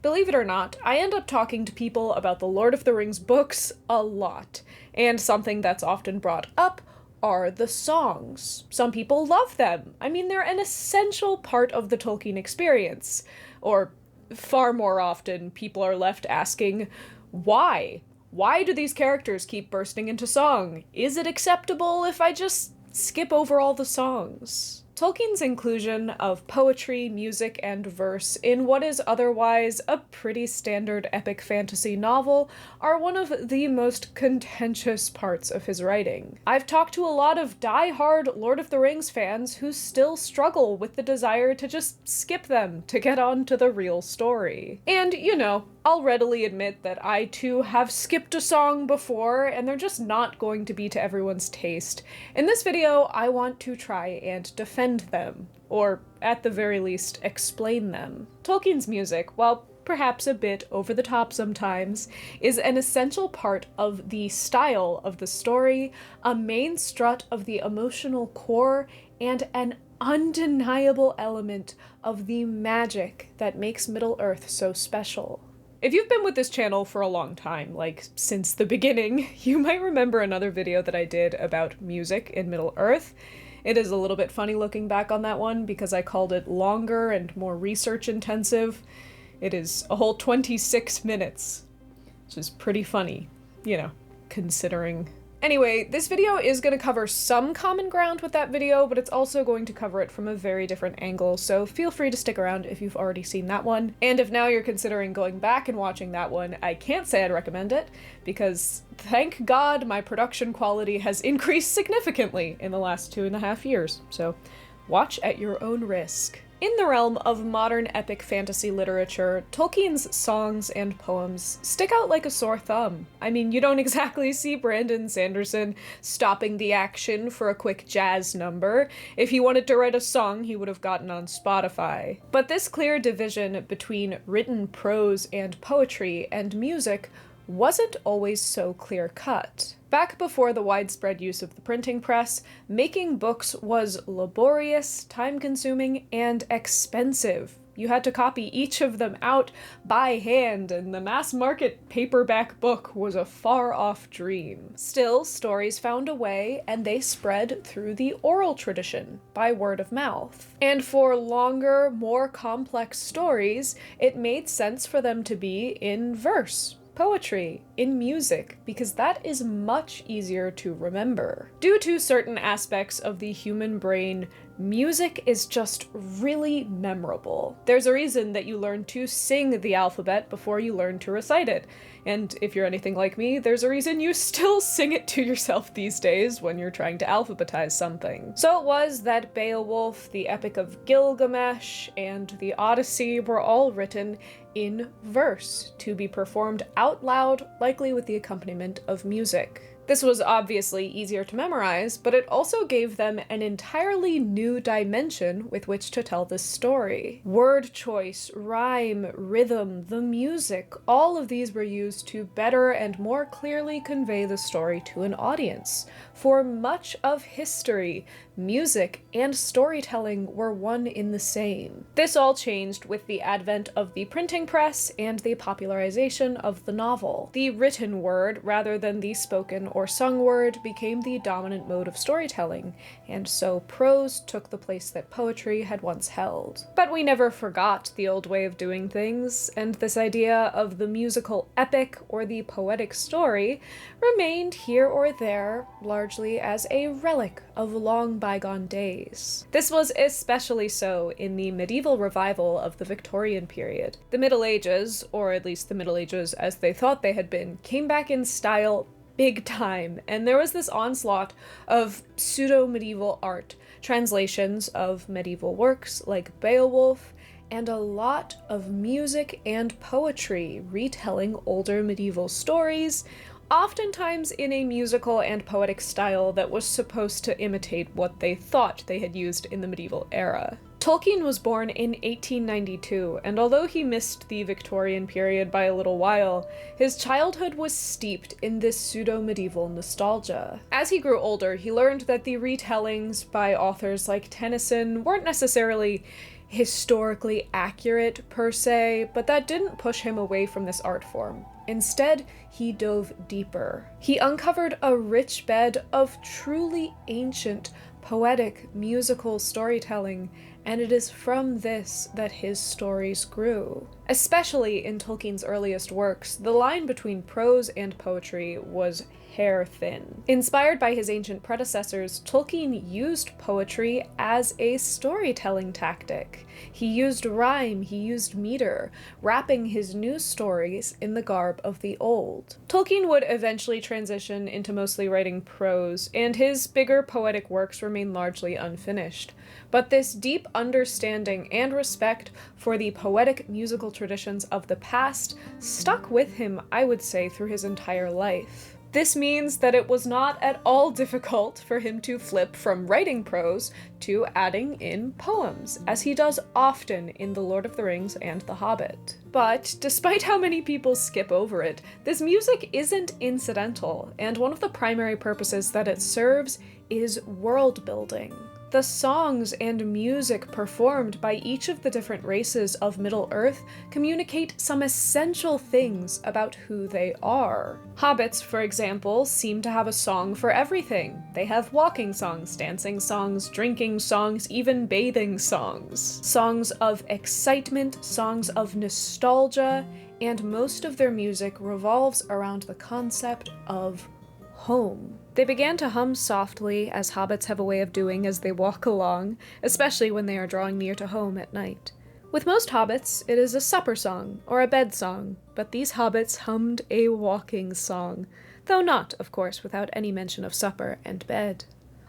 Believe it or not, I end up talking to people about the Lord of the Rings books a lot, and something that's often brought up are the songs. Some people love them. I mean, they're an essential part of the Tolkien experience. Or, far more often, people are left asking, why? Why do these characters keep bursting into song? Is it acceptable if I just skip over all the songs? Tolkien's inclusion of poetry, music, and verse in what is otherwise a pretty standard epic fantasy novel are one of the most contentious parts of his writing. I've talked to a lot of die-hard Lord of the Rings fans who still struggle with the desire to just skip them to get on to the real story. And, you know, I'll readily admit that I too have skipped a song before, and they're just not going to be to everyone's taste. In this video, I want to try and defend them, or at the very least, explain them. Tolkien's music, while perhaps a bit over the top sometimes, is an essential part of the style of the story, a main strut of the emotional core, and an undeniable element of the magic that makes Middle-earth so special. If you've been with this channel for a long time, like since the beginning, you might remember another video that I did about music in Middle-earth. It is a little bit funny looking back on that one because I called it longer and more research intensive. It is a whole 26 minutes, which is pretty funny, you know, considering. Anyway, this video is going to cover some common ground with that video, but it's also going to cover it from a very different angle, so feel free to stick around if you've already seen that one. And if now you're considering going back and watching that one, I can't say I'd recommend it, because thank God my production quality has increased significantly in the last 2.5 years, so watch at your own risk. In the realm of modern epic fantasy literature, Tolkien's songs and poems stick out like a sore thumb. I mean, you don't exactly see Brandon Sanderson stopping the action for a quick jazz number. If he wanted to write a song, he would have gotten on Spotify. But this clear division between written prose and poetry and music wasn't always so clear-cut. Back before the widespread use of the printing press, making books was laborious, time-consuming, and expensive. You had to copy each of them out by hand, and the mass-market paperback book was a far-off dream. Still, stories found a way, and they spread through the oral tradition, by word of mouth. And for longer, more complex stories, it made sense for them to be in verse, poetry, in music, because that is much easier to remember. Due to certain aspects of the human brain, music is just really memorable. There's a reason that you learn to sing the alphabet before you learn to recite it. And if you're anything like me, there's a reason you still sing it to yourself these days when you're trying to alphabetize something. So it was that Beowulf, the Epic of Gilgamesh, and the Odyssey were all written in verse, to be performed out loud, likely with the accompaniment of music. This was obviously easier to memorize, but it also gave them an entirely new dimension with which to tell this story. Word choice, rhyme, rhythm, the music, all of these were used to better and more clearly convey the story to an audience. For much of history, music and storytelling were one in the same. This all changed with the advent of the printing press and the popularization of the novel. The written word, rather than the spoken or sung word, became the dominant mode of storytelling, and so prose took the place that poetry had once held. But we never forgot the old way of doing things, and this idea of the musical epic or the poetic story remained here or there, largely as a relic of long bygone days. This was especially so in the medieval revival of the Victorian period. The Middle Ages, or at least the Middle Ages as they thought they had been, came back in style big time, and there was this onslaught of pseudo-medieval art, translations of medieval works like Beowulf, and a lot of music and poetry retelling older medieval stories, oftentimes in a musical and poetic style that was supposed to imitate what they thought they had used in the medieval era. Tolkien was born in 1892, and although he missed the Victorian period by a little while, his childhood was steeped in this pseudo-medieval nostalgia. As he grew older, he learned that the retellings by authors like Tennyson weren't necessarily historically accurate per se, but that didn't push him away from this art form. Instead, he dove deeper. He uncovered a rich bed of truly ancient, poetic, musical storytelling, and it is from this that his stories grew. Especially in Tolkien's earliest works, the line between prose and poetry was hair-thin. Inspired by his ancient predecessors, Tolkien used poetry as a storytelling tactic. He used rhyme, he used meter, wrapping his new stories in the garb of the old. Tolkien would eventually transition into mostly writing prose, and his bigger poetic works remain largely unfinished. But this deep understanding and respect for the poetic musical traditions of the past stuck with him, I would say, through his entire life. This means that it was not at all difficult for him to flip from writing prose to adding in poems, as he does often in The Lord of the Rings and The Hobbit. But despite how many people skip over it, this music isn't incidental, and one of the primary purposes that it serves is world building. The songs and music performed by each of the different races of Middle-earth communicate some essential things about who they are. Hobbits, for example, seem to have a song for everything. They have walking songs, dancing songs, drinking songs, even bathing songs. Songs of excitement, songs of nostalgia, and most of their music revolves around the concept of home. They began to hum softly, as hobbits have a way of doing as they walk along, especially when they are drawing near to home at night. With most hobbits, it is a supper song or a bed song, but these hobbits hummed a walking song, though not, of course, without any mention of supper and bed.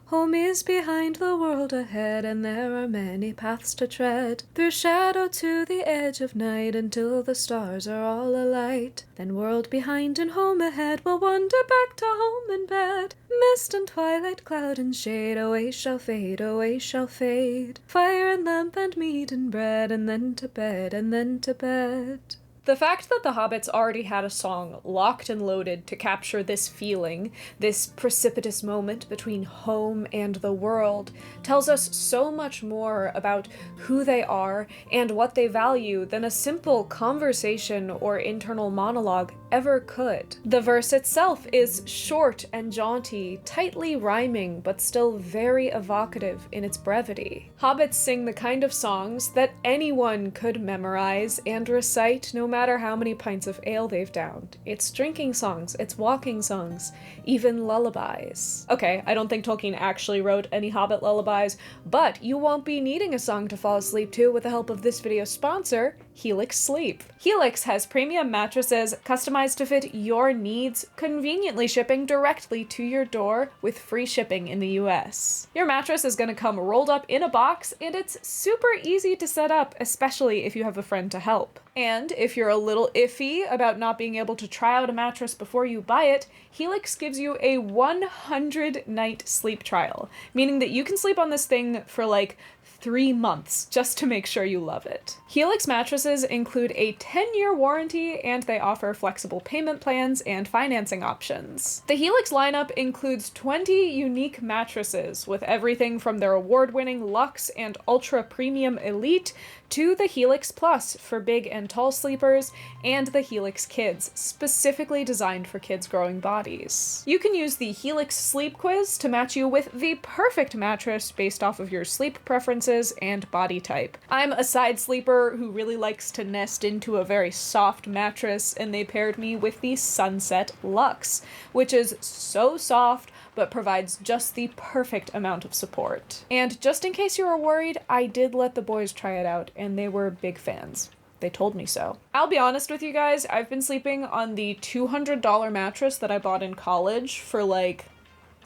Home is behind, the world ahead, and there are many paths to tread, through shadow to the edge of night, until the stars are all alight. Then world behind and home ahead, we'll wander back to home and bed. Mist and twilight, cloud and shade, away shall fade, away shall fade. Fire and lamp and meat and bread, and then to bed, and then to bed. The fact that the hobbits already had a song locked and loaded to capture this feeling, this precipitous moment between home and the world, tells us so much more about who they are and what they value than a simple conversation or internal monologue ever could. The verse itself is short and jaunty, tightly rhyming, but still very evocative in its brevity. Hobbits sing the kind of songs that anyone could memorize and recite no matter how many pints of ale they've downed. It's drinking songs, it's walking songs, even lullabies. Okay, I don't think Tolkien actually wrote any Hobbit lullabies, but you won't be needing a song to fall asleep to with the help of this video's sponsor, Helix Sleep. Helix has premium mattresses customized to fit your needs, conveniently shipping directly to your door with free shipping in the US. Your mattress is going to come rolled up in a box, and it's super easy to set up, especially if you have a friend to help. And if you're a little iffy about not being able to try out a mattress before you buy it, Helix gives you a 100-night sleep trial, meaning that you can sleep on this thing for like 3 months just to make sure you love it. Helix mattresses include a 10-year warranty, and they offer flexible payment plans and financing options. The Helix lineup includes 20 unique mattresses, with everything from their award-winning Luxe and Ultra Premium Elite to the Helix Plus for big and tall sleepers, and the Helix Kids, specifically designed for kids' growing bodies. You can use the Helix Sleep Quiz to match you with the perfect mattress based off of your sleep preferences and body type. I'm a side sleeper who really likes to nest into a very soft mattress, and they paired me with the Sunset Luxe, which is so soft but provides just the perfect amount of support. And just in case you were worried, I did let the boys try it out, and they were big fans. They told me so. I'll be honest with you guys, I've been sleeping on the $200 mattress that I bought in college for like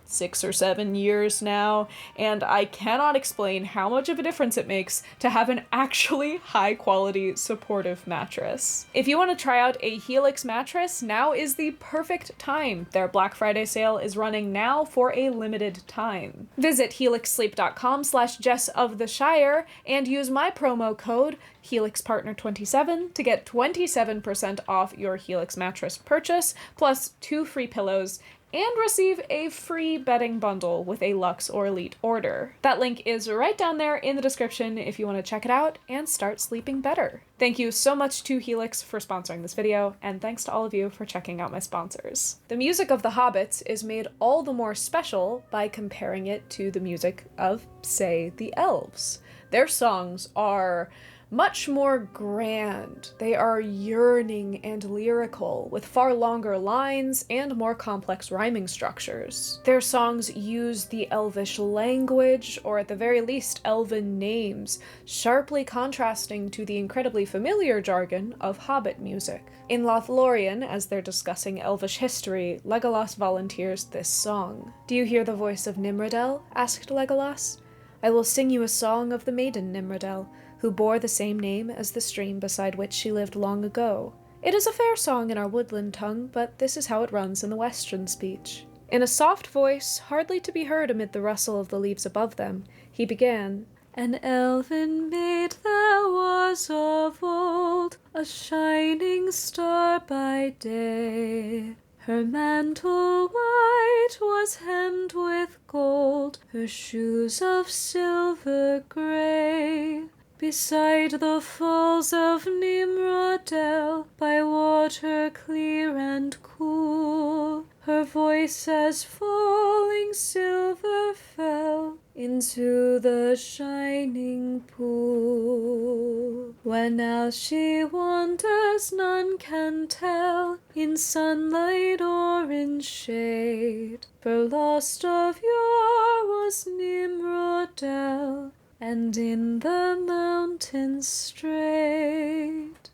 6 or 7 years now, and I cannot explain how much of a difference it makes to have an actually high-quality, supportive mattress. If you want to try out a Helix mattress, now is the perfect time. Their Black Friday sale is running now for a limited time. Visit helixsleep.com/JessOfTheShire and use my promo code HelixPartner27 to get 27% off your Helix mattress purchase, plus 2 free pillows and receive a free bedding bundle with a Luxe or Elite order. That link is right down there in the description if you want to check it out and start sleeping better. Thank you so much to Helix for sponsoring this video, and thanks to all of you for checking out my sponsors. The music of the Hobbits is made all the more special by comparing it to the music of, say, the elves. Their songs are much more grand. They are yearning and lyrical, with far longer lines and more complex rhyming structures. Their songs use the Elvish language, or at the very least, Elven names, sharply contrasting to the incredibly familiar jargon of Hobbit music. In Lothlorien, as they're discussing Elvish history, Legolas volunteers this song. "Do you hear the voice of Nimrodel?" asked Legolas. "I will sing you a song of the maiden Nimrodel, who bore the same name as the stream beside which she lived long ago. It is a fair song in our woodland tongue, but this is how it runs in the western speech." In a soft voice, hardly to be heard amid the rustle of the leaves above them, he began, "An elven maid there was of old, a shining star by day. Her mantle white was hemmed with gold, her shoes of silver grey. Beside the falls of Nimrodel, by water clear and cool, her voice as falling silver fell into the shining pool. Where now she wanders none can tell, in sunlight or in shade, for lost of yore was Nimrodel, and in the mountains strayed."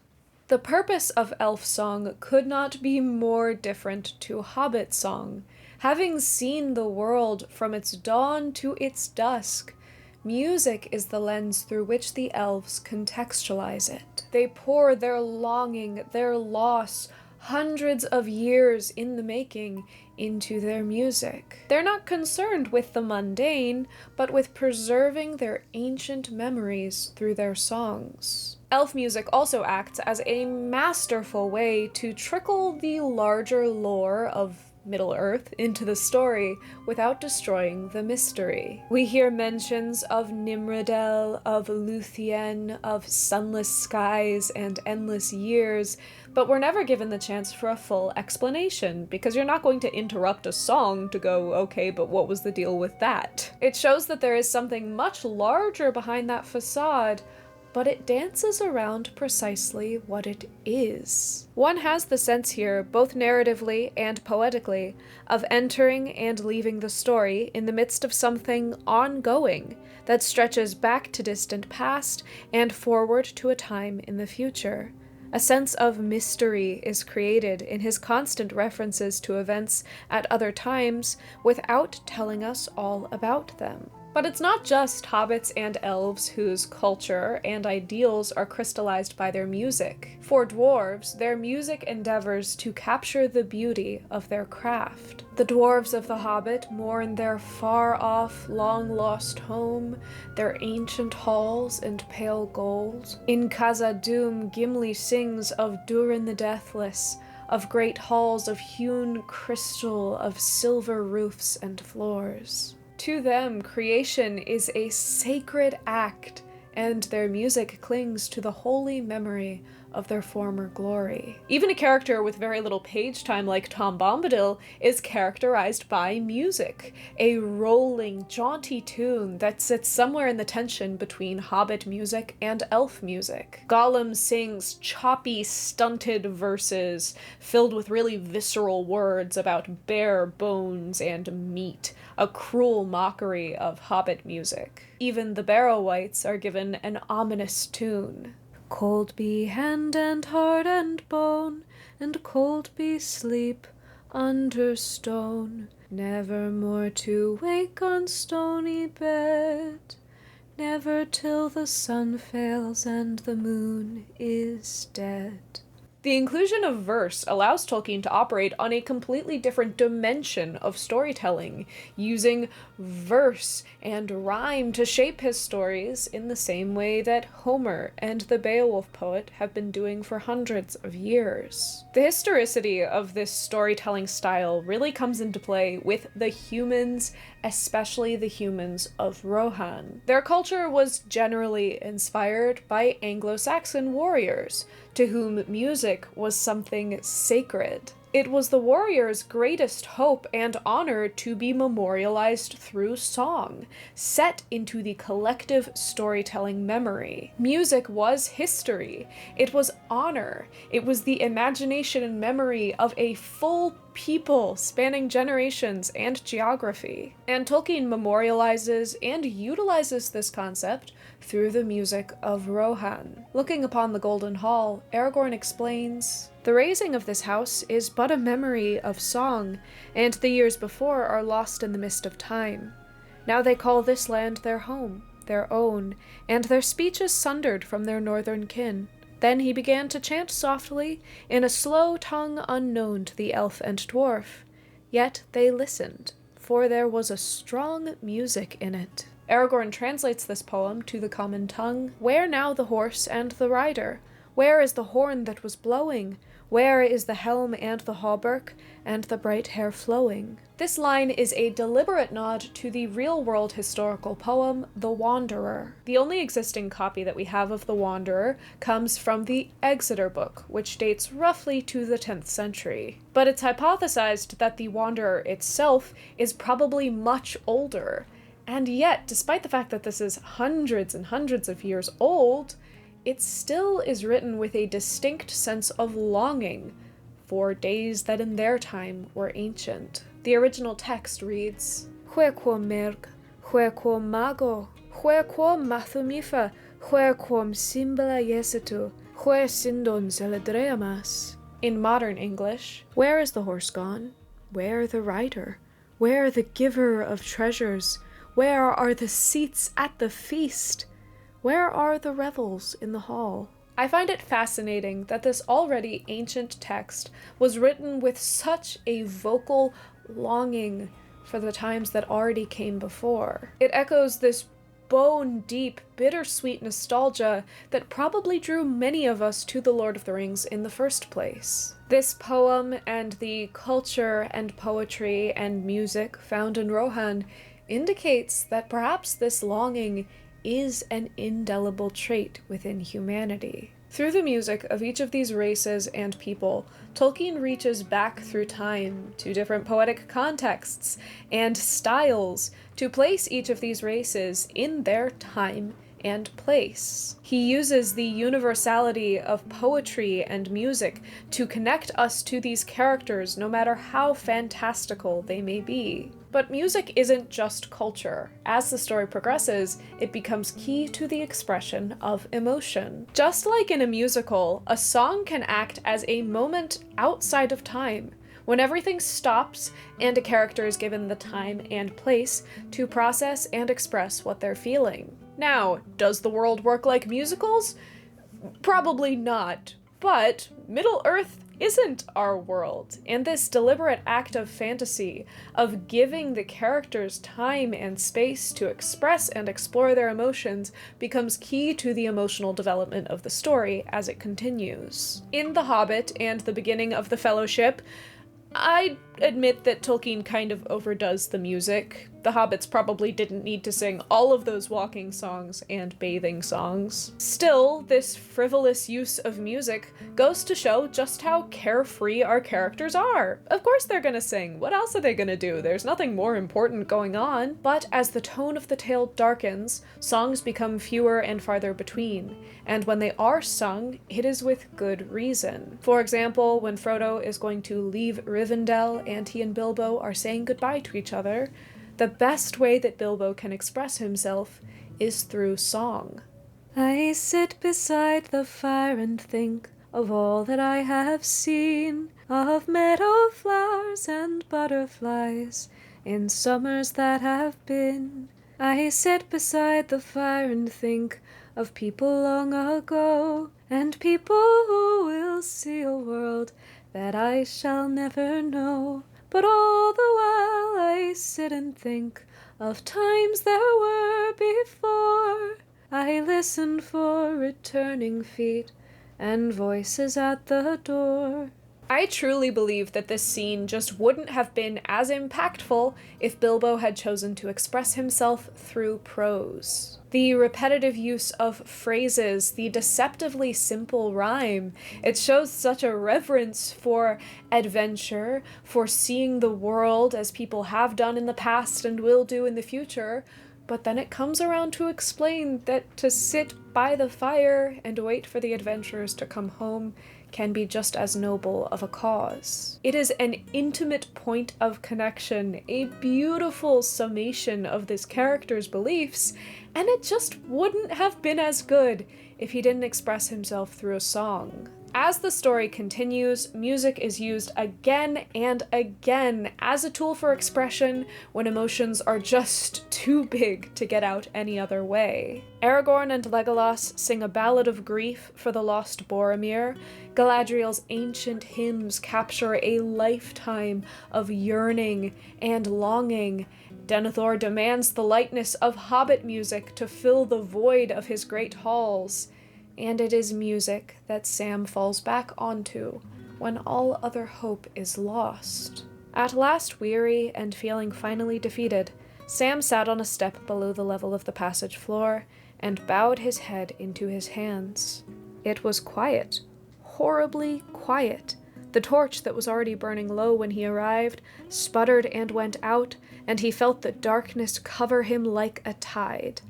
The purpose of elf song could not be more different to hobbit song. Having seen the world from its dawn to its dusk, music is the lens through which the elves contextualize it. They pour their longing, their loss, hundreds of years in the making, into their music. They're not concerned with the mundane, but with preserving their ancient memories through their songs. Elf music also acts as a masterful way to trickle the larger lore of Middle-earth into the story without destroying the mystery. We hear mentions of Nimrodel, of Luthien, of sunless skies and endless years, but we're never given the chance for a full explanation, because you're not going to interrupt a song to go, okay, but what was the deal with that? It shows that there is something much larger behind that facade, but it dances around precisely what it is. One has the sense here, both narratively and poetically, of entering and leaving the story in the midst of something ongoing that stretches back to distant past and forward to a time in the future. A sense of mystery is created in his constant references to events at other times without telling us all about them. But it's not just hobbits and elves whose culture and ideals are crystallized by their music. For dwarves, their music endeavors to capture the beauty of their craft. The dwarves of The Hobbit mourn their far-off, long-lost home, their ancient halls and pale gold. In Khazad-dûm, Gimli sings of Durin the Deathless, of great halls of hewn crystal, of silver roofs and floors. To them, creation is a sacred act, and their music clings to the holy memory of their former glory. Even a character with very little page time like Tom Bombadil is characterized by music, a rolling, jaunty tune that sits somewhere in the tension between hobbit music and elf music. Gollum sings choppy, stunted verses filled with really visceral words about bare bones and meat, a cruel mockery of hobbit music. Even the Barrow-wights are given an ominous tune. Cold be hand and heart and bone, and cold be sleep under stone, never more to wake on stony bed, never till the sun fails and the moon is dead. The inclusion of verse allows Tolkien to operate on a completely different dimension of storytelling, using verse and rhyme to shape his stories in the same way that Homer and the Beowulf poet have been doing for hundreds of years. The historicity of this storytelling style really comes into play with the humans, especially the humans of Rohan. Their culture was generally inspired by Anglo-Saxon warriors, to whom music was something sacred. It was the warrior's greatest hope and honor to be memorialized through song, set into the collective storytelling memory. Music was history. It was honor. It was the imagination and memory of a full people spanning generations and geography. And Tolkien memorializes and utilizes this concept through the music of Rohan. Looking upon the Golden Hall, Aragorn explains, "The raising of this house is but a memory of song, and the years before are lost in the mist of time. Now they call this land their home, their own, and their speech is sundered from their northern kin." Then he began to chant softly, in a slow tongue unknown to the elf and dwarf. Yet they listened, for there was a strong music in it. Aragorn translates this poem to the common tongue. "Where now the horse and the rider? Where is the horn that was blowing? Where is the helm and the hauberk, and the bright hair flowing?" This line is a deliberate nod to the real-world historical poem, The Wanderer. The only existing copy that we have of The Wanderer comes from the Exeter book, which dates roughly to the 10th century. But it's hypothesized that The Wanderer itself is probably much older. And yet, despite the fact that this is hundreds and hundreds of years old, it still is written with a distinct sense of longing for days that in their time were ancient. The original text reads, "Hwe quom merg, hwe quom mago, hwe quom mathumifa, hwe quom simbala yesitu, hwe sindon zeledreamas." In modern English, "Where is the horse gone? Where the rider? Where the giver of treasures? Where are the seats at the feast? Where are the revels in the hall?" I find it fascinating that this already ancient text was written with such a vocal longing for the times that already came before. It echoes this bone-deep, bittersweet nostalgia that probably drew many of us to The Lord of the Rings in the first place. This poem and the culture and poetry and music found in Rohan indicates that perhaps this longing is an indelible trait within humanity. Through the music of each of these races and people, Tolkien reaches back through time to different poetic contexts and styles to place each of these races in their time and place. He uses the universality of poetry and music to connect us to these characters no matter how fantastical they may be. But music isn't just culture. As the story progresses, it becomes key to the expression of emotion. Just like in a musical, a song can act as a moment outside of time, when everything stops and a character is given the time and place to process and express what they're feeling. Now, does the world work like musicals? Probably not, but Middle-earth isn't our world, and this deliberate act of fantasy, of giving the characters time and space to express and explore their emotions, becomes key to the emotional development of the story as it continues. In The Hobbit and the beginning of The Fellowship, I admit that Tolkien kind of overdoes the music. The hobbits probably didn't need to sing all of those walking songs and bathing songs. Still, this frivolous use of music goes to show just how carefree our characters are. Of course they're gonna sing. What else are they gonna do? There's nothing more important going on. But as the tone of the tale darkens, songs become fewer and farther between. And when they are sung, it is with good reason. For example, when Frodo is going to leave Rivendell and he and Bilbo are saying goodbye to each other, the best way that Bilbo can express himself is through song. I sit beside the fire and think of all that I have seen, of meadow flowers and butterflies in summers that have been. I sit beside the fire and think of people long ago, and people who will shall see a world that I shall never know. But all the while I sit and think of times there were before. I listen for returning feet and voices at the door. I truly believe that this scene just wouldn't have been as impactful if Bilbo had chosen to express himself through prose. The repetitive use of phrases, the deceptively simple rhyme, it shows such a reverence for adventure, for seeing the world as people have done in the past and will do in the future, but then it comes around to explain that to sit by the fire and wait for the adventurers to come home can be just as noble of a cause. It is an intimate point of connection, a beautiful summation of this character's beliefs, and it just wouldn't have been as good if he didn't express himself through a song. As the story continues, music is used again and again as a tool for expression when emotions are just too big to get out any other way. Aragorn and Legolas sing a ballad of grief for the lost Boromir. Galadriel's ancient hymns capture a lifetime of yearning and longing. Denethor demands the lightness of hobbit music to fill the void of his great halls. And it is music that Sam falls back onto when all other hope is lost. At last weary and feeling finally defeated, Sam sat on a step below the level of the passage floor and bowed his head into his hands. It was quiet, horribly quiet. The torch that was already burning low when he arrived sputtered and went out, and he felt the darkness cover him like a tide.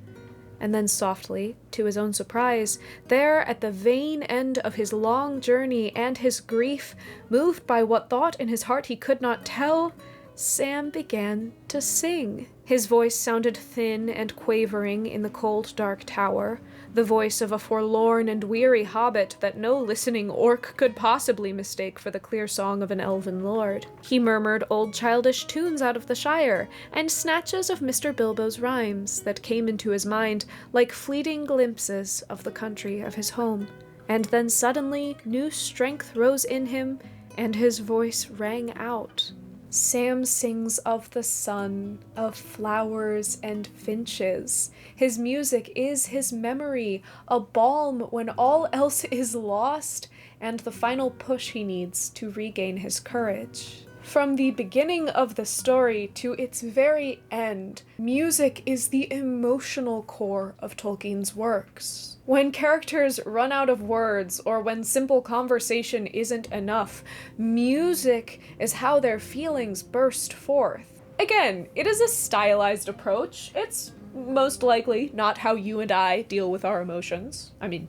And then softly, to his own surprise, there at the vain end of his long journey and his grief, moved by what thought in his heart he could not tell, Sam began to sing. His voice sounded thin and quavering in the cold, dark tower, the voice of a forlorn and weary hobbit that no listening orc could possibly mistake for the clear song of an elven lord. He murmured old childish tunes out of the Shire, and snatches of Mr. Bilbo's rhymes that came into his mind like fleeting glimpses of the country of his home. And then suddenly new strength rose in him, and his voice rang out. Sam sings of the sun, of flowers and finches. His music is his memory, a balm when all else is lost, and the final push he needs to regain his courage. From the beginning of the story to its very end, music is the emotional core of Tolkien's works. When characters run out of words, or when simple conversation isn't enough, music is how their feelings burst forth. Again, it is a stylized approach. It's most likely not how you and I deal with our emotions. I mean,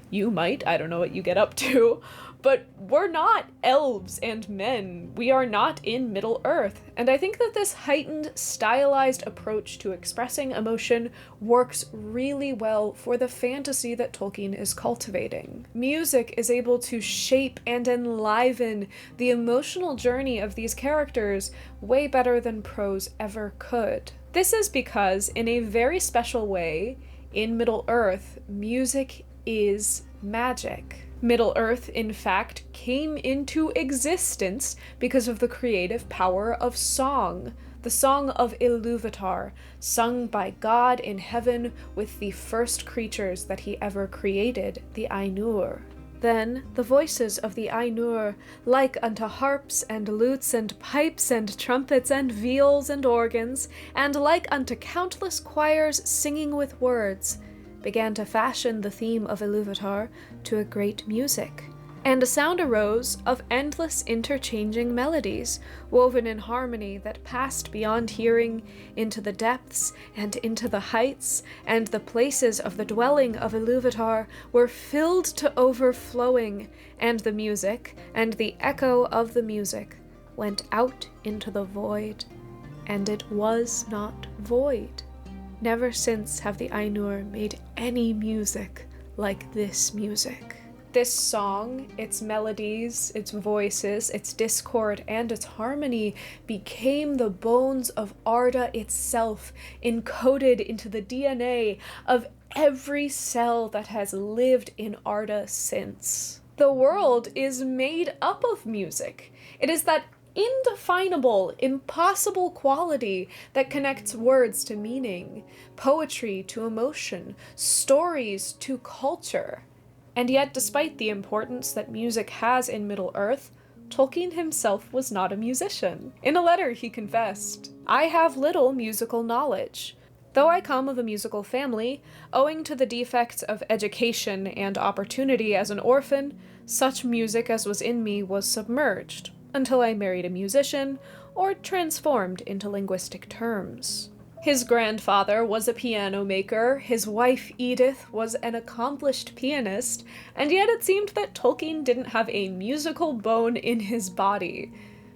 you might, I don't know what you get up to, but we're not elves and men. We are not in Middle-earth. And I think that this heightened, stylized approach to expressing emotion works really well for the fantasy that Tolkien is cultivating. Music is able to shape and enliven the emotional journey of these characters way better than prose ever could. This is because, in a very special way, in Middle-earth, music is magic. Middle-earth, in fact, came into existence because of the creative power of song. The song of Ilúvatar, sung by God in heaven with the first creatures that he ever created, the Ainur. Then the voices of the Ainur, like unto harps and lutes and pipes and trumpets and viols and organs, and like unto countless choirs singing with words, began to fashion the theme of Ilúvatar to a great music. And a sound arose of endless interchanging melodies, woven in harmony that passed beyond hearing into the depths and into the heights, and the places of the dwelling of Ilúvatar were filled to overflowing, and the music, and the echo of the music, went out into the void, and it was not void. Never since have the Ainur made any music like this music. This song, its melodies, its voices, its discord, and its harmony became the bones of Arda itself, encoded into the DNA of every cell that has lived in Arda since. The world is made up of music. It is that indefinable, impossible quality that connects words to meaning, poetry to emotion, stories to culture. And yet, despite the importance that music has in Middle-earth, Tolkien himself was not a musician. In a letter, he confessed, "I have little musical knowledge. Though I come of a musical family, owing to the defects of education and opportunity as an orphan, such music as was in me was submerged, until I married a musician, or transformed into linguistic terms." His grandfather was a piano maker, his wife Edith was an accomplished pianist, and yet it seemed that Tolkien didn't have a musical bone in his body.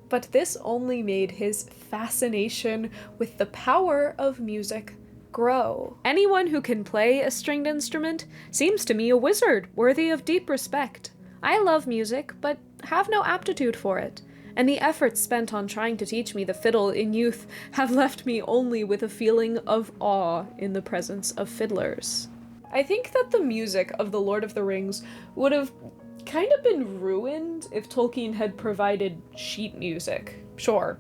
But this only made his fascination with the power of music grow. Anyone who can play a stringed instrument seems to me a wizard worthy of deep respect. I love music, but have no aptitude for it, and the efforts spent on trying to teach me the fiddle in youth have left me only with a feeling of awe in the presence of fiddlers. I think that the music of The Lord of the Rings would have kind of been ruined if Tolkien had provided sheet music. Sure,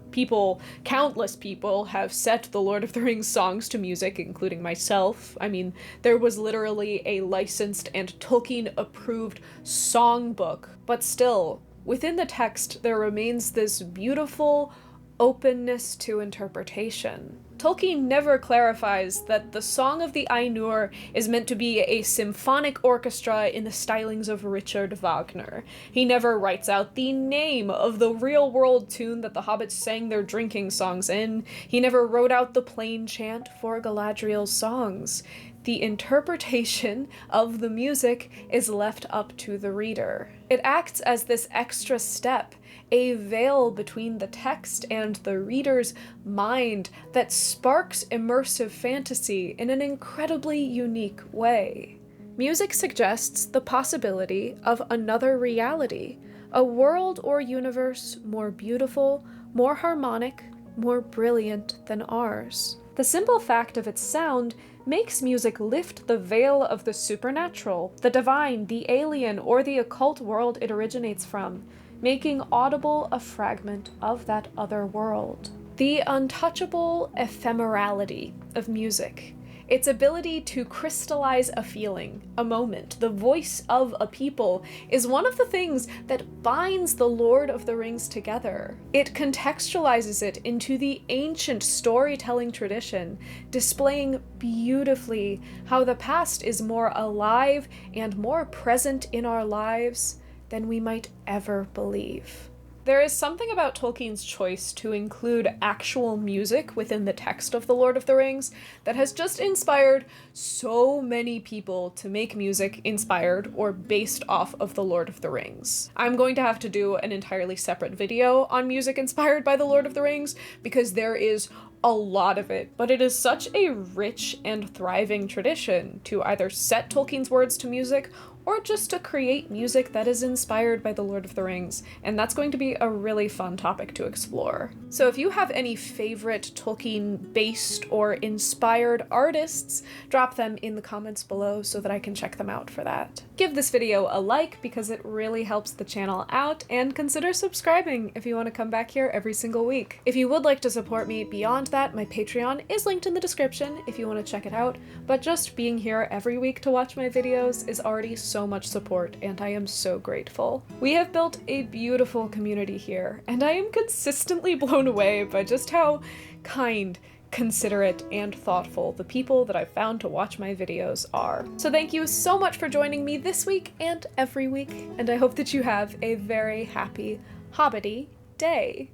countless people have set the Lord of the Rings songs to music, including myself. I mean, there was literally a licensed and Tolkien-approved songbook, but still, within the text, there remains this beautiful openness to interpretation. Tolkien never clarifies that the Song of the Ainur is meant to be a symphonic orchestra in the stylings of Richard Wagner. He never writes out the name of the real-world tune that the hobbits sang their drinking songs in. He never wrote out the plain chant for Galadriel's songs. The interpretation of the music is left up to the reader. It acts as this extra step, a veil between the text and the reader's mind that sparks immersive fantasy in an incredibly unique way. Music suggests the possibility of another reality, a world or universe more beautiful, more harmonic, more brilliant than ours. The simple fact of its sound makes music lift the veil of the supernatural, the divine, the alien, or the occult world it originates from, making audible a fragment of that other world. The untouchable ephemerality of music, its ability to crystallize a feeling, a moment, the voice of a people, is one of the things that binds the Lord of the Rings together. It contextualizes it into the ancient storytelling tradition, displaying beautifully how the past is more alive and more present in our lives than we might ever believe. There is something about Tolkien's choice to include actual music within the text of The Lord of the Rings that has just inspired so many people to make music inspired or based off of The Lord of the Rings. I'm going to have to do an entirely separate video on music inspired by The Lord of the Rings because there is a lot of it, but it is such a rich and thriving tradition to either set Tolkien's words to music or just to create music that is inspired by The Lord of the Rings, and that's going to be a really fun topic to explore. So if you have any favorite Tolkien-based or inspired artists, drop them in the comments below so that I can check them out for that. Give this video a like because it really helps the channel out, and consider subscribing if you want to come back here every single week. If you would like to support me beyond that, my Patreon is linked in the description if you want to check it out, but just being here every week to watch my videos is already so much support, and I am so grateful. We have built a beautiful community here, and I am consistently blown away by just how kind, considerate, and thoughtful the people that I've found to watch my videos are. So thank you so much for joining me this week and every week, and I hope that you have a very happy, hobbity day.